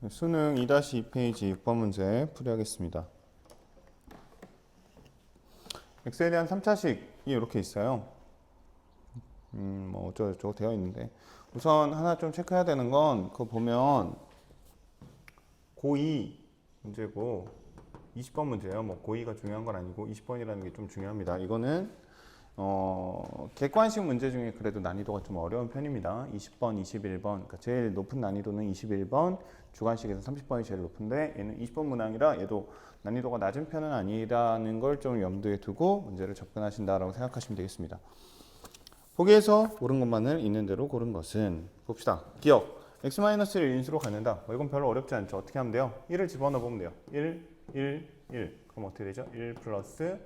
수능 2-2페이지 6번 문제 풀이하겠습니다. x에 대한 3차식이 이렇게 있어요. 뭐 어쩌고저쩌고 되어 있는데 우선 하나 좀 체크해야 되는 건 그거 보면 고2 문제고 20번 문제예요. 뭐 고2가 중요한 건 아니고 20번이라는 게 좀 중요합니다. 이거는 객관식 문제 중에 그래도 난이도가 좀 어려운 편입니다. 20번, 21번, 그러니까 제일 높은 난이도는 21번, 주관식에서 30번이 제일 높은데 얘는 20번 문항이라 얘도 난이도가 낮은 편은 아니라는 걸 좀 염두에 두고 문제를 접근하신다라고 생각하시면 되겠습니다. 보기에서 고른 것만을 있는 대로 고른 것은 봅시다. 기억, x-1을 인수로 갖는다. 이건 별로 어렵지 않죠. 어떻게 하면 돼요? 1을 집어넣어 보면 돼요. 1, 1, 1. 그럼 어떻게 되죠? 1 플러스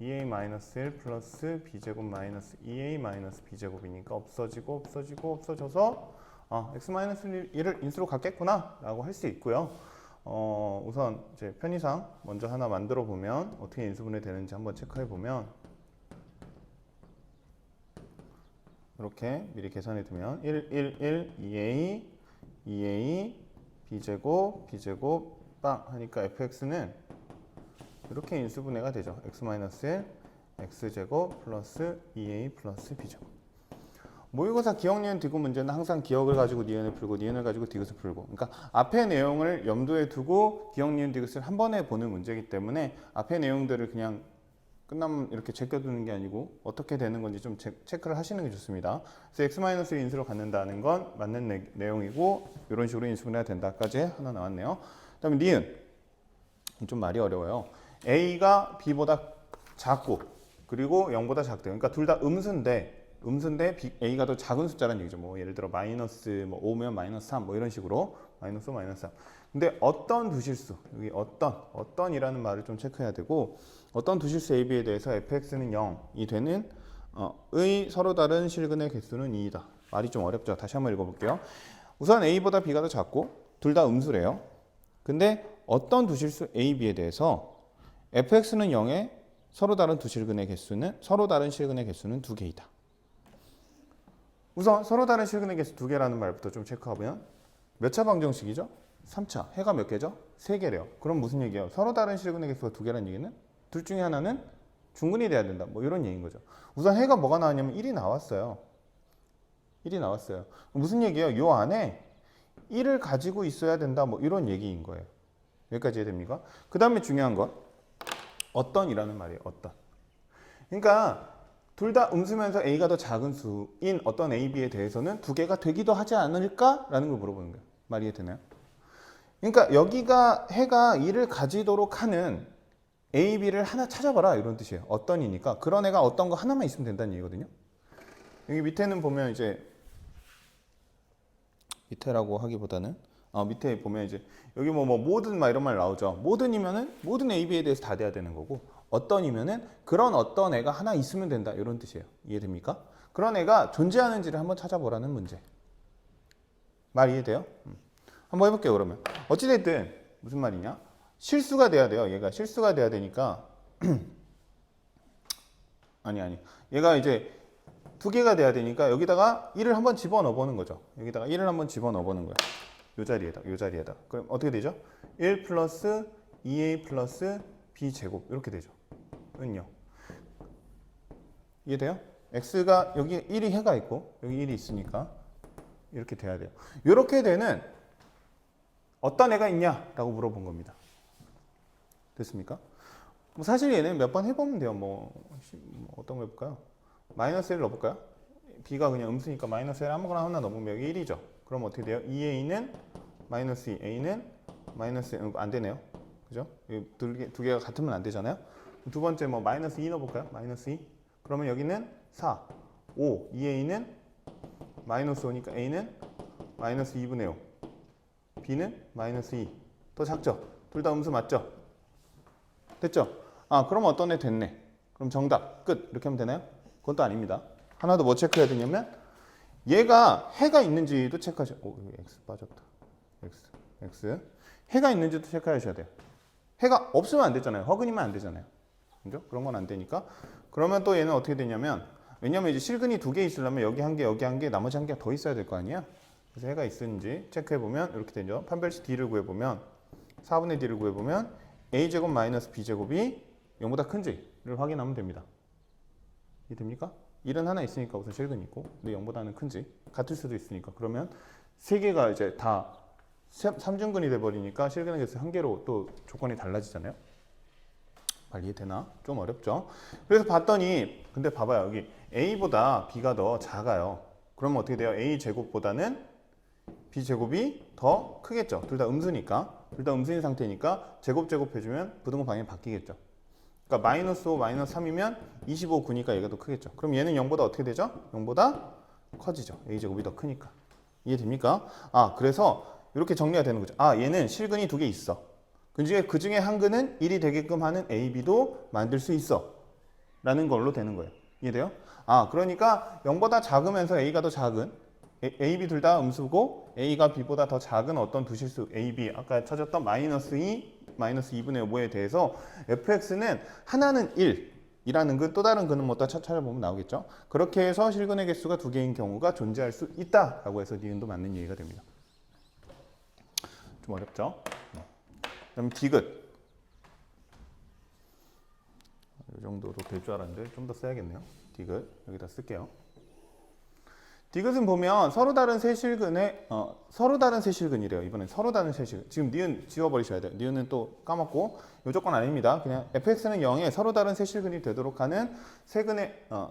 2a-1 플러스 b제곱 마이너스 2a b제곱이니까 없어져서 x-1을 인수로 갖겠구나 라고 할 수 있고요. 우선 이제 편의상 먼저 하나 만들어 보면 어떻게 인수분해 되는지 한번 체크해 보면 이렇게 미리 계산해 두면 1, 1, 1, 2a b제곱 빵 하니까 fx는 이렇게 인수분해가 되죠. x-1 x제곱 플러스 2a 플러스 b제곱. 모의고사 기억, 니은, 디귿 문제는 항상 기억을 가지고 니은을 풀고 니은을 가지고 디귿을 풀고, 그러니까 앞의 내용을 염두에 두고 기억, 니은, 디귿을 한 번에 보는 문제이기 때문에 앞의 내용들을 그냥 끝나면 이렇게 제껴두는 게 아니고 어떻게 되는 건지 좀 체크를 하시는 게 좋습니다. 그래서 x-1 인수로 갖는다는 건 맞는 내용이고 이런 식으로 인수분해가 된다까지 하나 나왔네요. 그 다음에 니은, 좀 말이 어려워요. a가 b보다 작고 그리고 0보다 작대요. 그러니까 둘 다 음수인데 a가 더 작은 숫자라는 얘기죠. 뭐 예를 들어 마이너스 5면 마이너스 3 뭐 이런 식으로 마이너스 5, 마이너스 3. 근데 어떤 두 실수, 여기 어떤이라는 말을 좀 체크해야 되고 어떤 두 실수 a, b에 대해서 fx는 0이 되는 의 서로 다른 실근의 개수는 2이다. 말이 좀 어렵죠. 다시 한번 읽어볼게요. 우선 a보다 b가 더 작고 둘 다 음수래요. 근데 어떤 두 실수 a, b에 대해서 fx는 0에 서로 다른 실근의 개수는 2개이다. 우선 서로 다른 실근의 개수 2개라는 말부터 좀 체크하면 몇 차 방정식이죠? 3차. 해가 몇 개죠? 3개래요. 그럼 무슨 얘기예요? 서로 다른 실근의 개수가 2개라는 얘기는 둘 중에 하나는 중근이 돼야 된다. 뭐 이런 얘기인 거죠. 우선 해가 뭐가 나왔냐면 1이 나왔어요. 1이 나왔어요. 무슨 얘기예요? 요 안에 1을 가지고 있어야 된다. 뭐 이런 얘기인 거예요. 여기까지 이해됩니까? 그 다음에 중요한 건 어떤이라는 말이에요. 어떤. 그러니까 둘 다 음수면서 a가 더 작은 수인 어떤 a, b에 대해서는 2개가 되기도 하지 않을까라는 걸 물어보는 거예요. 말이 이해되나요? 그러니까 여기가 해가 1을 가지도록 하는 a, b를 하나 찾아봐라 이런 뜻이에요. 어떤이니까 그런 애가 어떤 거 하나만 있으면 된다는 얘기거든요. 여기 밑에는 보면 이제 밑에라고 하기보다는 밑에 보면 이제 여기 뭐 모든 막 이런 말 나오죠. 모든이면은 모든 a, b에 대해서 다 돼야 되는 거고 어떤이면은 그런 어떤 애가 하나 있으면 된다 이런 뜻이에요. 이해됩니까? 그런 애가 존재하는지를 한번 찾아보라는 문제. 말 이해돼요? 한번 해볼게요. 그러면 어찌됐든 무슨 말이냐? 실수가 돼야 돼요. 얘가 실수가 돼야 되니까 아니 얘가 이제 2개가 돼야 되니까 여기다가 1을 한번 집어넣어 보는 거죠. 여기다가 1을 한번 집어넣어 보는 거예요. 요 자리에다. 그럼 어떻게 되죠? 1 플러스 2a 플러스 b제곱 이렇게 되죠. 은요. 이해돼요? x가 여기 1이 해가 있고 여기 1이 있으니까 이렇게 돼야 돼요. 이렇게 되는 어떤 애가 있냐라고 물어본 겁니다. 됐습니까? 뭐 사실 얘는 몇 번 해보면 돼요. 뭐 어떤 거 해볼까요? 마이너스 1 넣어볼까요? b가 그냥 음수니까 마이너스 1 아무거나 하나 넣으면 여기 1이죠. 그럼 어떻게 돼요? 2a는 마이너스 2, a는 마이너스 안 되네요. 그죠? 두 개가 같으면 안 되잖아요. 두 번째 뭐 마이너스 2 넣어볼까요? 마이너스 2. 그러면 여기는 4, 5, 2a는 마이너스 5니까 a는 마이너스 2분의 5. b는 마이너스 2. 더 작죠? 둘 다 음수 맞죠? 됐죠? 그럼 어떤 애 됐네. 그럼 정답 끝. 이렇게 하면 되나요? 그건 또 아닙니다. 하나 더 뭐 체크해야 되냐면 얘가 해가 있는지도 체크하셔야 돼요. 여기 x 빠졌다. x. 해가 있는지도 체크하셔야 돼요. 해가 없으면 안 되잖아요. 허근이면 안 되잖아요. 그죠? 그런 건 안 되니까. 그러면 또 얘는 어떻게 되냐면 왜냐면 이제 실근이 2개 있으려면 여기 한 개, 여기 한 개, 나머지 한 개가 더 있어야 될 거 아니에요? 그래서 해가 있는지 체크해보면 이렇게 되죠. 판별식 D를 구해보면 4분의 D를 구해보면 A제곱 마이너스 B제곱이 0보다 큰지를 확인하면 됩니다. 이해됩니까? 1은 하나 있으니까 우선 실근이 있고 근데 0보다는 큰지 같을 수도 있으니까 그러면 세 개가 이제 다 3중근이 돼버리니까 실근의 개수 한 개로 또 조건이 달라지잖아요. 잘 이해되나? 좀 어렵죠? 그래서 봤더니 근데 봐봐요. 여기 A보다 B가 더 작아요. 그러면 어떻게 돼요? A제곱보다는 B제곱이 더 크겠죠. 둘 다 음수니까. 둘 다 음수인 상태니까 제곱해주면 부등호 방향이 바뀌겠죠. 그러니까 마이너스 5, 마이너스 3이면 25, 9니까 얘가 더 크겠죠. 그럼 얘는 0보다 어떻게 되죠? 0보다 커지죠. A제곱이 더 크니까. 이해됩니까? 그래서 이렇게 정리가 되는 거죠. 얘는 실근이 두 개 있어. 그 중에 한 근은 1이 되게끔 하는 A, B도 만들 수 있어. 라는 걸로 되는 거예요. 이해돼요? 그러니까 0보다 작으면서 A가 더 작은 A, B 둘 다 음수고 A가 B보다 더 작은 어떤 두 실수 A, B 아까 찾았던 마이너스 2, 마이너스 2분의 5에 대해서 fx는 하나는 1이라는 근 또 다른 근은 뭐 찾아보면 나오겠죠. 그렇게 해서 실근의 개수가 두 개인 경우가 존재할 수 있다라고 해서 니은도 맞는 얘기가 됩니다. 좀 어렵죠? 그다음 디귿 이 정도로 될 줄 알았는데 좀 더 써야겠네요. 디귿 여기다 쓸게요. 디귿은 보면 서로 다른 세 실근이래요. 이번엔 서로 다른 세 실근. 지금 니은 지워버리셔야 돼요. 니은은 또 까먹고 이 조건 아닙니다. 그냥 fx는 0에 서로 다른 세 실근이 되도록 하는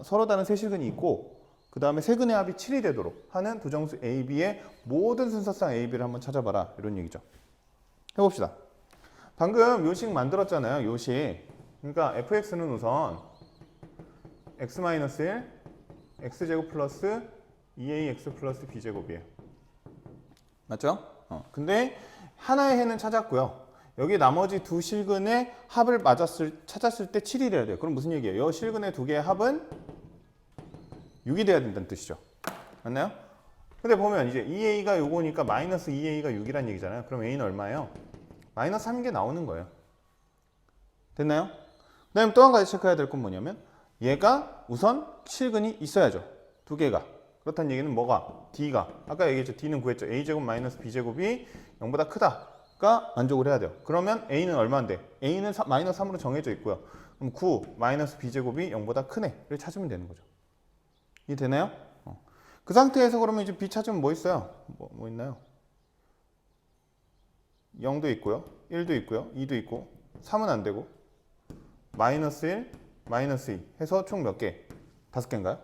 서로 다른 세 실근이 있고 그 다음에 세 근의 합이 7이 되도록 하는 두 정수 A, B의 모든 순서상 A, B를 한번 찾아봐라. 이런 얘기죠. 해봅시다. 방금 요식 만들었잖아요. 요식. 그러니까 fx는 우선 x-1 x제곱 플러스 2ax 플러스 b제곱이에요. 맞죠? 근데 하나의 해는 찾았고요. 여기 나머지 두 실근의 합을 찾았을 때 7이래야 돼요. 그럼 무슨 얘기예요? 이 실근의 두 개의 합은 6이 돼야 된다는 뜻이죠. 맞나요? 근데 보면 이제 2a가 요거니까 마이너스 2a가 6이란 얘기잖아요. 그럼 a는 얼마예요? 마이너스 3인 게 나오는 거예요. 됐나요? 그 다음에 또 한 가지 체크해야 될 건 뭐냐면 얘가 우선 실근이 있어야죠. 두 개가. 그렇다는 얘기는 뭐가? D가. 아까 얘기했죠. D는 구했죠. A제곱 마이너스 B제곱이 0보다 크다가 만족을 해야 돼요. 그러면 A는 얼마인데? A는 마이너스 3으로 정해져 있고요. 그럼 9 마이너스 B제곱이 0보다 큰 애를 찾으면 되는 거죠. 이해되나요? 그 상태에서 그러면 이제 B 찾으면 뭐 있어요? 뭐 있나요? 0도 있고요. 1도 있고요. 2도 있고 3은 안 되고 마이너스 1, 마이너스 2 해서 총 몇 개? 5개인가요?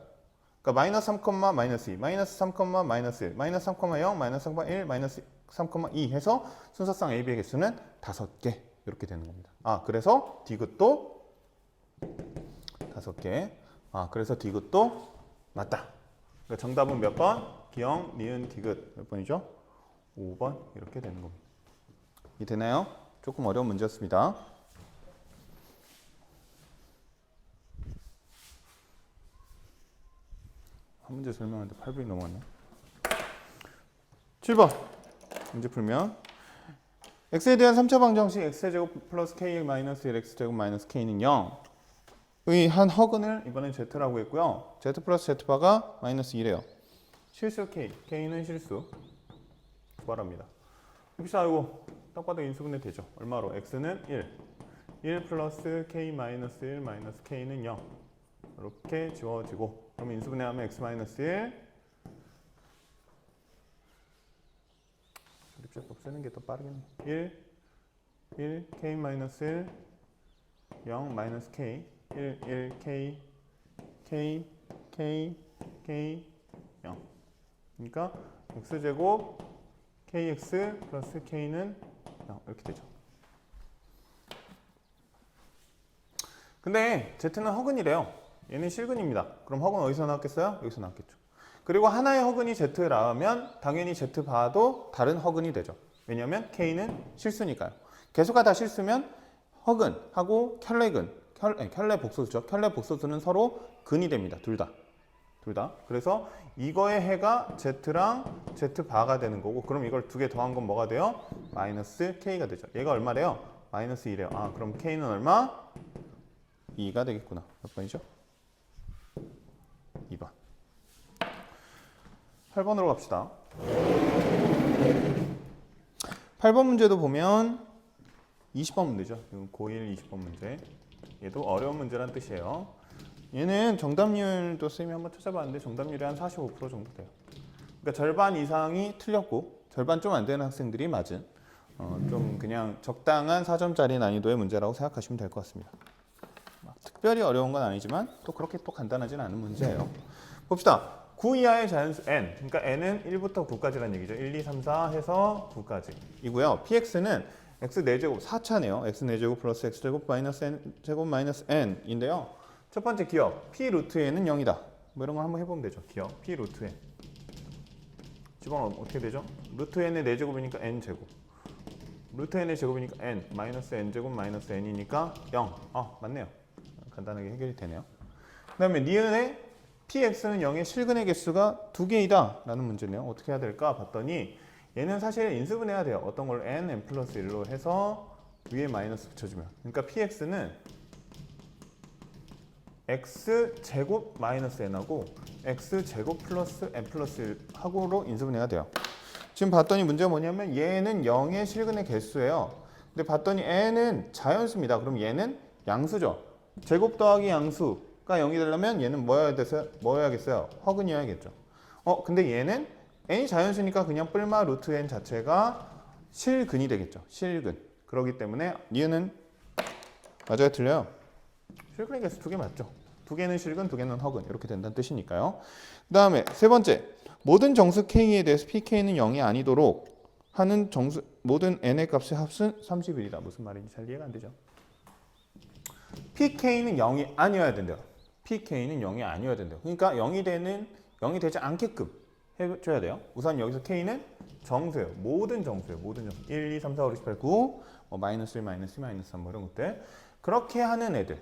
그러니까 마이너스 3, 마이너스 2, 마이너스 3, 마이너스 1, 마이너스 3,0, 마이너스 3,1, 마이너스 3,2 해서 순서상 AB의 개수는 5개 이렇게 되는 겁니다. 그래서 디귿도 5개. 그래서 디귿도 맞다. 그러니까 정답은 몇 번? 기억, 니은, 디귿 몇 번이죠? 5번 이렇게 되는 겁니다. 이해되나요? 조금 어려운 문제였습니다. 한 문제 설명하는데 8분이 넘었네. 7번 문제 풀면 x에 대한 3차 방정식 x제곱 플러스 k 마이너스 1 x제곱 마이너스 k는 0의 한 허근을 이번엔 z라고 했고요. z 플러스 z바가 마이너스 2래요. 실수 k는 실수 구하랍니다. 봅시다. 이거 딱 봐도 인수분해 되죠. 얼마로? x는 1 플러스 k 마이너스 1 마이너스 k는 0 이렇게 지워지고 그러면 인수분해하면 x-1 조립제법 쓰는 게 더 빠르겠네. 1 k-1 0 마이너스 k 1 k k 0 그러니까 x제곱 kx 플러스 k는 0 이렇게 되죠. 근데 z는 허근이래요. 얘는 실근입니다. 그럼 허근 어디서 나왔겠어요? 여기서 나왔겠죠. 그리고 하나의 허근이 z라면 당연히 z바도 다른 허근이 되죠. 왜냐하면 k는 실수니까요. 개수가 다 실수면 허근하고 켤레 복소수죠. 켤레 복소수는 서로 근이 됩니다. 둘 다. 그래서 이거의 해가 z랑 z바가 되는 거고 그럼 이걸 두 개 더한 건 뭐가 돼요? 마이너스 k가 되죠. 얘가 얼마래요? 마이너스 2래요. 그럼 k는 얼마? 2가 되겠구나. 몇 번이죠? 2번. 8번으로 갑시다. 8번 문제도 보면 20번 문제죠. 고1 20번 문제. 얘도 어려운 문제란 뜻이에요. 얘는 정답률도 쌤이 한번 찾아봤는데 정답률이 한 45% 정도 돼요. 그러니까 절반 이상이 틀렸고 절반 좀 안 되는 학생들이 맞은 좀 그냥 적당한 4점짜리 난이도의 문제라고 생각하시면 될 것 같습니다. 막 특별히 어려운 건 아니지만 또 그렇게 또 간단하진 않은 문제예요. 봅시다. 9 이하의 자연수 n, 그러니까 n은 1부터 9까지라는 얘기죠. 1, 2, 3, 4 해서 9까지 이고요. px는 x 4제곱 4차네요. x 4제곱 플러스 x제곱 마이너스 n제곱 마이너스 n인데요. 첫 번째 기억 p 루트 n은 0이다. 뭐 이런 거 한번 해보면 되죠. 기억 p 루트 n 집어넣으면 어떻게 되죠? 루트 n의 4제곱이니까 n제곱 루트 n의 제곱이니까 n 마이너스 n제곱 마이너스 n이니까 0. 맞네요. 간단하게 해결이 되네요. 그 다음에 니은의 px는 0의 실근의 개수가 2개이다 라는 문제네요. 어떻게 해야 될까 봤더니 얘는 사실 인수분해야 돼요. 어떤 걸로 n 플러스 1로 해서 위에 마이너스 붙여주면 그러니까 px는 x제곱 마이너스 n하고 x제곱 플러스 n 플러스 1 하고로 인수분해가 돼요. 지금 봤더니 문제가 뭐냐면 얘는 0의 실근의 개수예요. 근데 봤더니 n은 자연수입니다. 그럼 얘는 양수죠. 제곱 더하기 양수가 0이 되려면 얘는 뭐여야겠어요? 허근이어야겠죠. 근데 얘는 n이 자연수니까 그냥 뿔마 루트 n 자체가 실근이 되겠죠. 실근. 그렇기 때문에 니은은 맞아요, 틀려요? 실근의 개수 2개 맞죠? 2개는 실근, 2개는 허근 이렇게 된다는 뜻이니까요. 그 다음에 세 번째 모든 정수 k에 대해서 pk는 0이 아니도록 하는 정수 모든 n의 값의 합은 31이다. 무슨 말인지 잘 이해가 안 되죠? pk는 0이 아니어야 된대요. pk는 0이 아니어야 된대요. 그러니까 0이 되지 않게끔 해줘야 돼요. 우선 여기서 k는 정수예요. 모든 정수예요. 모든 정수. 1, 2, 3, 4, 5, 6, 7, 8, 9 마이너스 1, 마이너스 2, 마이너스 3 이런 것들. 그렇게 하는 애들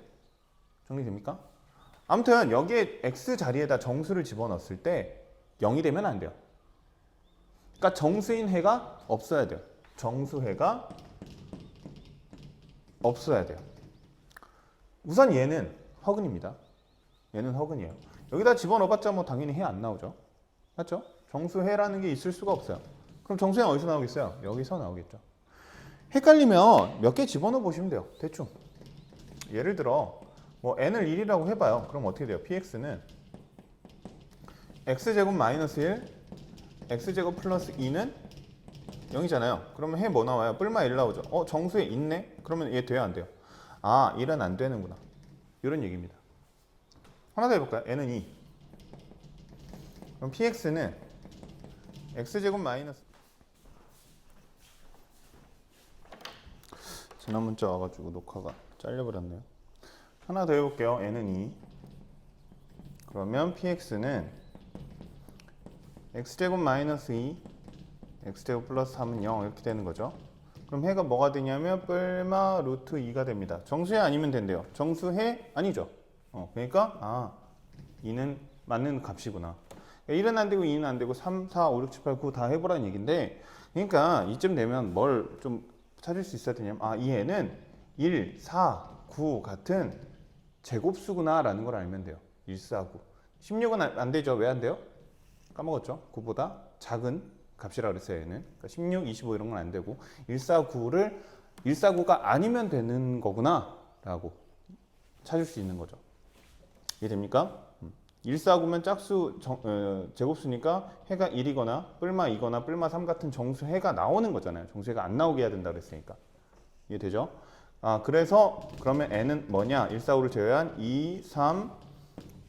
정리됩니까? 아무튼 여기에 x 자리에다 정수를 집어넣었을 때 0이 되면 안 돼요. 그러니까 정수인 해가 없어야 돼요. 정수해가 없어야 돼요. 우선 얘는 허근입니다. 얘는 허근이에요. 여기다 집어넣어봤자 뭐 당연히 해 안 나오죠. 맞죠? 정수해라는 게 있을 수가 없어요. 그럼 정수해는 어디서 나오겠어요? 여기서 나오겠죠. 헷갈리면 몇 개 집어넣어 보시면 돼요. 대충. 예를 들어 뭐 n을 1이라고 해봐요. 그럼 어떻게 돼요? px는 x제곱 마이너스 1, x제곱 플러스 2는 0이잖아요. 그러면 해 뭐 나와요? 뿔마 1 나오죠. 정수에 있네? 그러면 얘 돼요? 안 돼요? 1은 안 되는구나. 이런 얘기입니다. 하나 더 해볼까요? n은 2. 그럼 px는 x제곱 마이너스 지난 문자 와가지고 녹화가 잘려버렸네요. 하나 더 해볼게요. n은 2. 그러면 px는 x제곱 마이너스 2 x제곱 플러스 3은 0 이렇게 되는 거죠. 그럼 해가 뭐가 되냐면 뿔마 루트 2가 됩니다. 정수해 아니면 된대요. 정수해 아니죠. 그러니까 2는 맞는 값이구나. 1은 안 되고 2는 안 되고 3, 4, 5, 6, 7, 8, 9 다 해보라는 얘기인데 그러니까 이쯤 되면 뭘 좀 찾을 수 있어야 되냐면 이 애는 1, 4, 9 같은 제곱수구나 라는 걸 알면 돼요. 1, 4, 9 16은 안 되죠. 왜 안 돼요? 까먹었죠. 9보다 작은 값이라 그랬어요. 얘는 그러니까 16, 25 이런 건 안 되고 149를 149가 아니면 되는 거구나 라고 찾을 수 있는 거죠. 이해됩니까? 149면 짝수 제곱수니까 해가 1이거나 뿔마 2거나 뿔마 3 같은 정수해가 나오는 거잖아요. 정수해가 안 나오게 해야 된다 그랬으니까. 이해되죠? 그래서 그러면 n은 뭐냐? 145를 제외한 2, 3,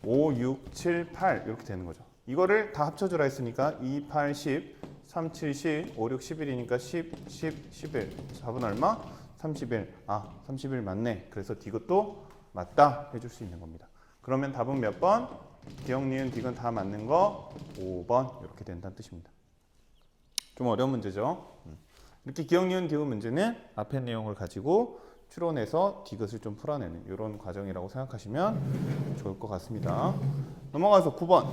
5, 6, 7, 8 이렇게 되는 거죠. 이거를 다 합쳐주라 했으니까 2, 8, 10, 3, 7, 10, 5, 6, 11이니까 10, 10, 11 4분 얼마? 31. 31 맞네. 그래서 이것도 맞다 해줄 수 있는 겁니다. 그러면 답은 몇 번? 기억, 니은, 디귿 다 맞는 거 5번 이렇게 된다는 뜻입니다. 좀 어려운 문제죠. 이렇게 기억, 니은, 디귿 문제는 앞에 내용을 가지고 추론해서 디귿을 좀 풀어내는 이런 과정이라고 생각하시면 좋을 것 같습니다. 넘어가서 9번.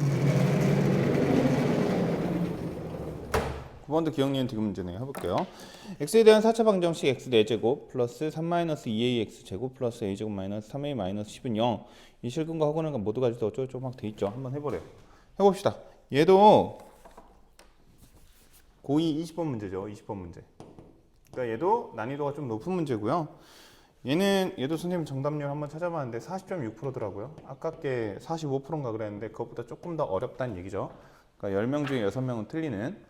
9번도 기억, 니은, 디귿 문제네요. 해볼게요. x에 대한 4차 방정식 x 4제곱 플러스 3-2ax 제곱 플러스 a제곱 마이너스 3a 마이너스 10은 0. 이 실근과 허근은 모두 가지고 어쩌고저쩌고 막 돼 있죠. 한번 해보래요. 해봅시다. 얘도 고2 20번 문제죠. 20번 문제. 그러니까 얘도 난이도가 좀 높은 문제고요. 얘도 선생님 정답률 한번 찾아봤는데 40.6%더라고요. 아깝게 45%인가 그랬는데 그것보다 조금 더 어렵다는 얘기죠. 그러니까 10명 중에 6명은 틀리는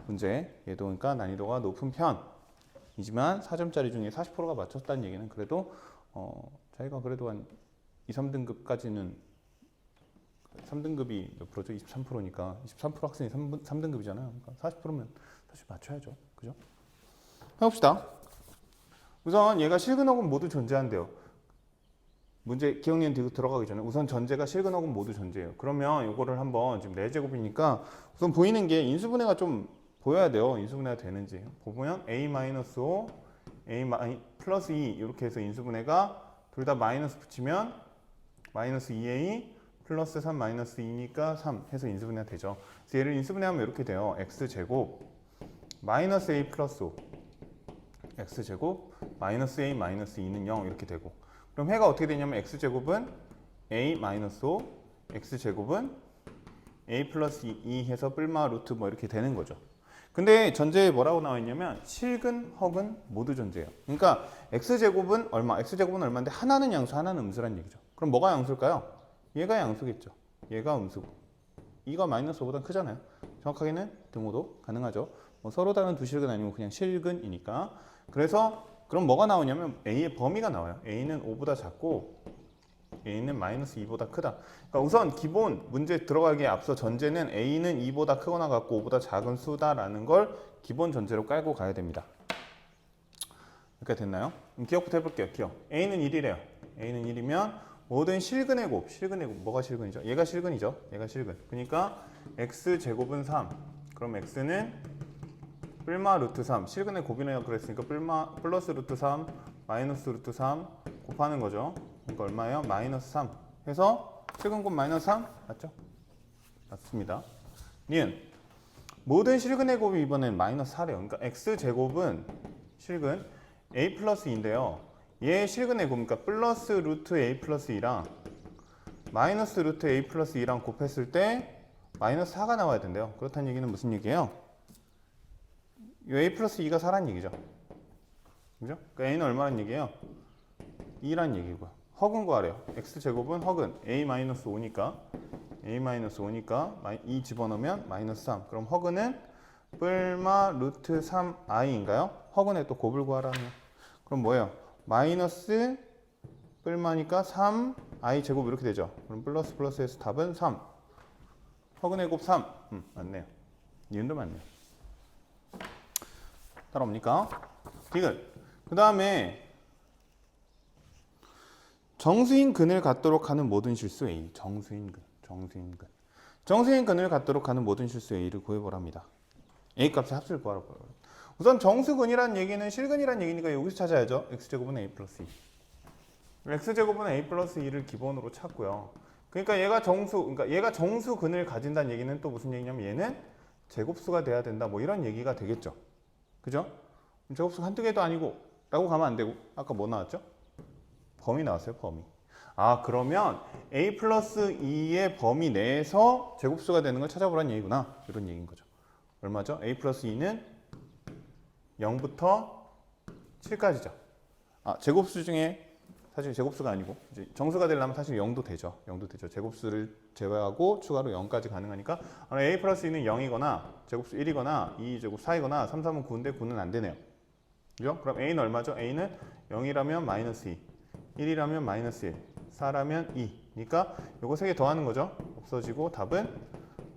문제. 얘도 그러니까 난이도가 높은 편이지만 4점짜리 중에 40%가 맞췄다는 얘기는 그래도 자기가 그래도 한 2, 3등급까지는 3등급이 몇 프로죠? 23%니까 23% 학생이 3등급이잖아요. 그러니까 40%면 사실 맞춰야죠. 그죠? 해봅시다. 우선 얘가 실근어근 모두 존재한대요. 문제 기억니은 디귿 들어가기 전에 우선 전제가 실근어근 모두 존재해요. 그러면 이거를 한번 지금 4제곱이니까 우선 보이는 게 인수분해가 좀 보여야 돼요. 인수분해가 되는지. 보면 a-5, a 플러스 2 이렇게 해서 인수분해가 둘 다 마이너스 붙이면 마이너스 2a 플러스 3 마이너스 2니까 3 해서 인수분해가 되죠. 그래서 얘를 인수분해하면 이렇게 돼요. x제곱 마이너스 a 플러스 5 x제곱 마이너스 a 마이너스 2는 0 이렇게 되고, 그럼 해가 어떻게 되냐면 x제곱은 a 마이너스 5 x제곱은 a 플러스 2 해서 뿔마 루트 뭐 이렇게 되는 거죠. 근데 전제에 뭐라고 나와 있냐면 실근, 허근 모두 존재해요. 그러니까 x제곱은 얼마? x제곱은 얼마인데 하나는 양수, 하나는 음수란 얘기죠. 그럼 뭐가 양수일까요? 얘가 양수겠죠. 얘가 음수고 2가 마이너스 5보다 크잖아요. 정확하게는 등호도 가능하죠. 뭐 서로 다른 두 실근 아니고 그냥 실근이니까. 그래서 그럼 뭐가 나오냐면 a의 범위가 나와요. a는 5보다 작고 a는 마이너스 2보다 크다. 그러니까 우선 기본 문제 들어가기에 앞서 전제는 a는 2보다 크거나 같고 5보다 작은 수다라는 걸 기본 전제로 깔고 가야 됩니다. 이렇게 됐나요? 그럼 기억부터 해볼게요. 기억. a는 1이래요. a는 1이면 모든 실근의 곱, 뭐가 실근이죠? 얘가 실근이죠. 얘가 실근. 그러니까 x제곱은 3. 그럼 x는 뿔마 루트 3. 실근의 곱이네요. 그랬으니까 뿔마 플러스 루트 3 마이너스 루트 3 곱하는 거죠. 그러니까 얼마예요? 마이너스 3 해서 실근곱 마이너스 3 맞죠? 맞습니다. 니은 모든 실근의 곱이 이번엔 마이너스 4래요. 그러니까 x제곱은 실근 a 플러스 2인데요. 얘 실근의 곱, 그러니까 플러스 루트 a 플러스 2랑 마이너스 루트 a 플러스 2랑 곱했을 때 마이너스 4가 나와야 된대요. 그렇다는 얘기는 무슨 얘기예요? 이 a 플러스 2가 4란 얘기죠. 그죠? 그러니까 a는 얼마란 얘기예요? 2란 얘기고요. 허근 구하래요. x제곱은 허근 a 마이너스 5니까 2 집어넣으면 마이너스 3. 그럼 허근은 뿔마 루트 3i인가요? 허근에 또 곱을 구하라는. 그럼 뭐예요? 마이너스 뿔마니까 3i 제곱 이렇게 되죠. 그럼 플러스 플러스에서 답은 3. 허근의 곱 3. 맞네요. 니은도 맞네요. 따라옵니까? 디귿. 그 다음에 정수인 근을 갖도록 하는 모든 실수 A. 정수인 근을 갖도록 하는 모든 실수 A를 구해보랍니다. A 값의 합수를 구하라고. 우선 정수근이라는 얘기는 실근이라는 얘기니까 여기서 찾아야죠. x제곱은 a 플러스 2. x제곱은 a 플러스 2를 기본으로 찾고요. 그러니까 얘가 정수근을 가진다는 얘기는 또 무슨 얘기냐면 얘는 제곱수가 돼야 된다. 뭐 이런 얘기가 되겠죠. 그죠? 제곱수가 한두 개도 아니고 라고 가면 안 되고 아까 뭐 나왔죠? 범위 나왔어요. 범위. 아 그러면 a 플러스 2의 범위 내에서 제곱수가 되는 걸 찾아보라는 얘기구나. 이런 얘기인 거죠. 얼마죠? a 플러스 2는 0부터 7까지죠. 제곱수 중에 사실 제곱수가 아니고 이제 정수가 되려면 사실 0도 되죠. 제곱수를 제외하고 추가로 0까지 가능하니까 a 플러스 2는 0이거나 제곱수 1이거나 2제곱 4이거나 3, 3은 9인데 9는 안 되네요. 그죠? 그럼 a는 얼마죠? a는 0이라면 마이너스 2, 1이라면 마이너스 1, 4라면 2. 그러니까 요거 3개 더하는 거죠. 없어지고 답은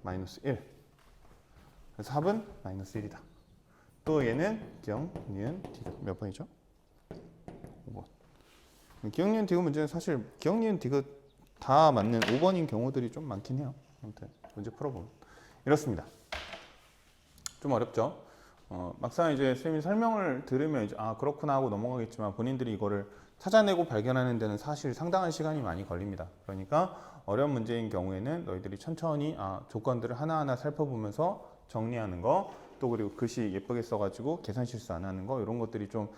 마이너스 1. 그래서 답은 마이너스 1이다. 또 얘는 기억, 니은, 디귿 몇 번이죠? 5번. 기억, 니은, 디귿 문제는 사실 기억, 니은, 디귿 다 맞는 5번인 경우들이 좀 많긴 해요. 아무튼 문제 풀어보면 이렇습니다. 좀 어렵죠? 막상 이제 선생님이 설명을 들으면 이제 그렇구나 하고 넘어가겠지만 본인들이 이거를 찾아내고 발견하는 데는 사실 상당한 시간이 많이 걸립니다. 그러니까 어려운 문제인 경우에는 너희들이 천천히 조건들을 하나하나 살펴보면서 정리하는 거, 또 그리고 글씨 예쁘게 써가지고 계산 실수 안 하는 거, 이런 것들이 좀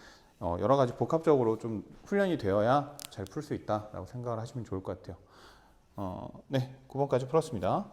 여러 가지 복합적으로 좀 훈련이 되어야 잘 풀 수 있다라고 생각을 하시면 좋을 것 같아요. 네, 9번까지 풀었습니다.